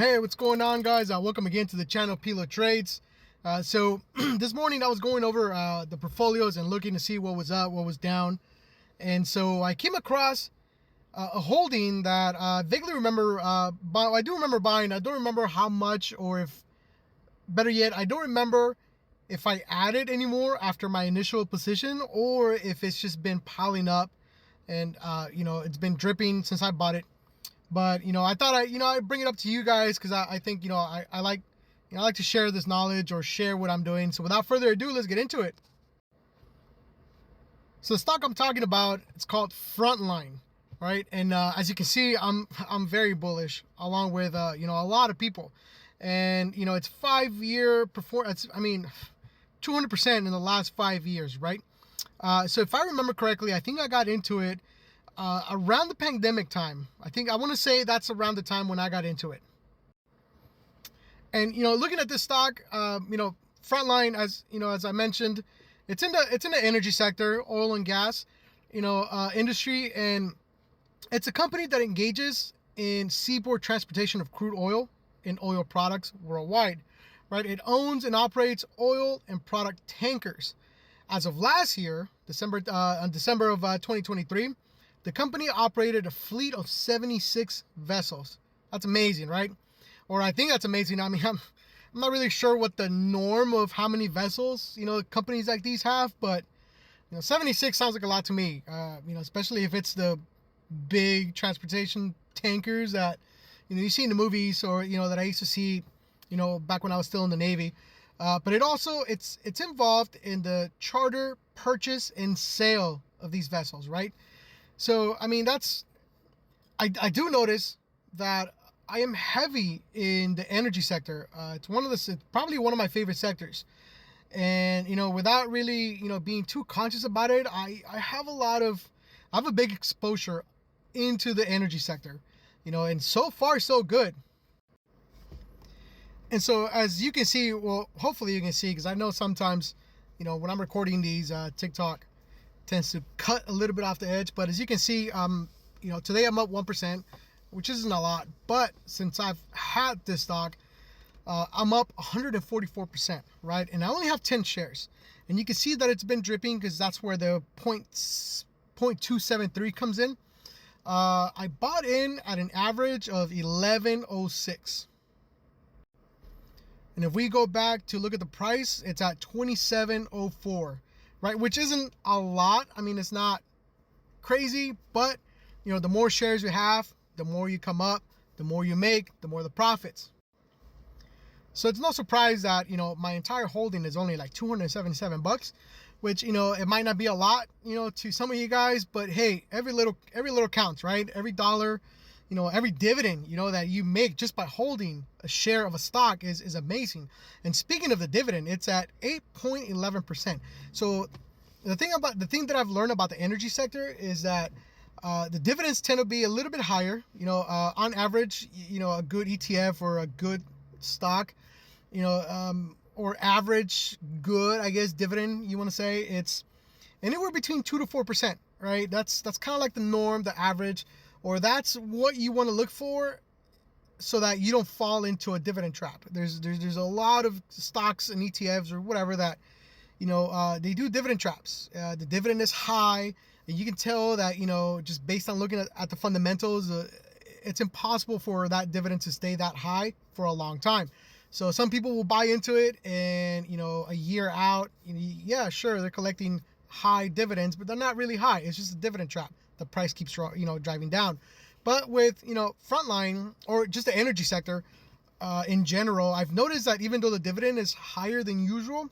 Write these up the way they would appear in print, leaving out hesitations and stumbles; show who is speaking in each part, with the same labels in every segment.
Speaker 1: Hey, what's going on, guys? Welcome again to the channel Pilo Trades. So this morning I was going over the portfolios and looking to see what was up, what was down. And so I came across a holding that I vaguely remember, I do remember buying. I don't remember how much, or if, better yet, I don't remember if I added any more after my initial position, or if it's just been piling up and, it's been dripping since I bought it. But, I thought I'd bring it up to you guys because I think, I like to share this knowledge or share what I'm doing. So without further ado, let's get into it. So the stock I'm talking about, it's called Frontline, right? And as you can see, I'm very bullish along with, a lot of people. And, it's 5-year performance. 200% in the last 5 years, right? So if I remember correctly, I think I got into it around the pandemic time. I want to say that's around the time when I got into it. And looking at this stock, Frontline, as I mentioned, it's in the energy sector, oil and gas, industry, and it's a company that engages in seaboard transportation of crude oil and oil products worldwide, right? It owns and operates oil and product tankers. As of last year, December of 2023. The company operated a fleet of 76 vessels. That's amazing, right? Or I think that's amazing. I'm not really sure what the norm of how many vessels, companies like these have, but 76 sounds like a lot to me. Especially if it's the big transportation tankers that, you see in the movies, or, that I used to see, back when I was still in the Navy. But it's involved in the charter, purchase, and sale of these vessels, right? So, I do notice that I am heavy in the energy sector. It's probably one of my favorite sectors. And, without really, being too conscious about it, I have a big exposure into the energy sector, and so far so good. And so as you can see, well, hopefully you can see, because I know sometimes, when I'm recording these, TikTok tends to cut a little bit off the edge. But as you can see, today I'm up 1%, which isn't a lot. But since I've had this stock, I'm up 144%, right? And I only have 10 shares. And you can see that it's been dripping because that's where the 0.273 comes in. I bought in at an average of 11.06. And if we go back to look at the price, it's at 27.04, right? Which isn't a lot. It's not crazy, but the more shares you have, the more you come up, the more you make, the more the profits. So it's no surprise that, my entire holding is only like $277, which, it might not be a lot, to some of you guys, but hey, every little counts, right? Every dollar, every dividend, that you make just by holding a share of a stock is amazing. And speaking of the dividend, it's at 8.11%. So the thing that I've learned about the energy sector is that the dividends tend to be a little bit higher, on average, a good ETF or a good stock, or average good, I guess, dividend, you want to say, it's anywhere between 2 to 4%, right? That's kind of like the norm, the average, or that's what you want to look for so that you don't fall into a dividend trap. There's a lot of stocks and ETFs or whatever that, they do dividend traps. The dividend is high, and you can tell that, just based on looking at the fundamentals, it's impossible for that dividend to stay that high for a long time. So some people will buy into it, and, a year out, yeah, sure, they're collecting high dividends, but they're not really high. It's just a dividend trap. The price keeps, driving down. But with, Frontline, or just the energy sector in general, I've noticed that even though the dividend is higher than usual,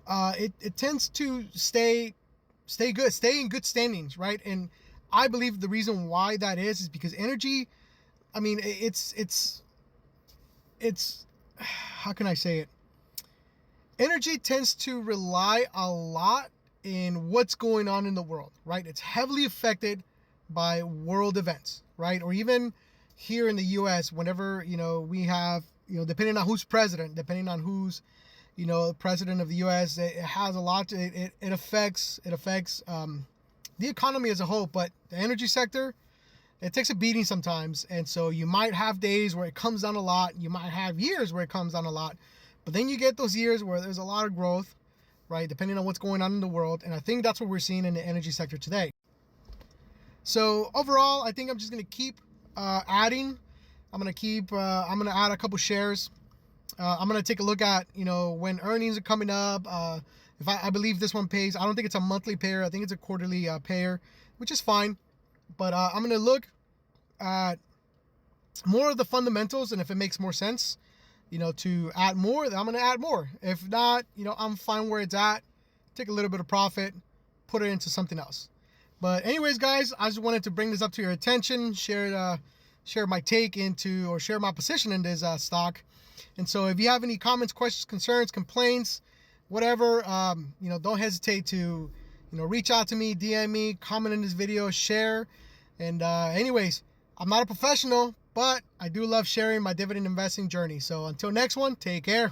Speaker 1: it tends to stay in good standings, right? And I believe the reason why that is because energy, it's how can I say it? Energy tends to rely a lot in what's going on in the world, right? It's heavily affected by world events, right? Or even here in the US, whenever, we have, depending on who's president, depending on who's, president of the US, it has a lot it affects the economy as a whole. But the energy sector, it takes a beating sometimes. And so you might have days where it comes down a lot. You might have years where it comes down a lot. But then you get those years where there's a lot of growth, right? Depending on what's going on in the world. And I think that's what we're seeing in the energy sector today. So overall, I think I'm just going to keep adding. I'm going to add a couple shares. I'm going to take a look at, when earnings are coming up. If I believe this one pays. I don't think it's a monthly payer. I think it's a quarterly payer, which is fine. But I'm going to look at more of the fundamentals, and if it makes more sense, to add more, then I'm going to add more. If not, I'm fine where it's at. Take a little bit of profit, put it into something else. But anyways, guys, I just wanted to bring this up to your attention, share my take into, or share my position in this stock. And so if you have any comments, questions, concerns, complaints, whatever, don't hesitate to, reach out to me, DM me, comment in this video, share. And anyways, I'm not a professional, but I do love sharing my dividend investing journey. So until next one, take care.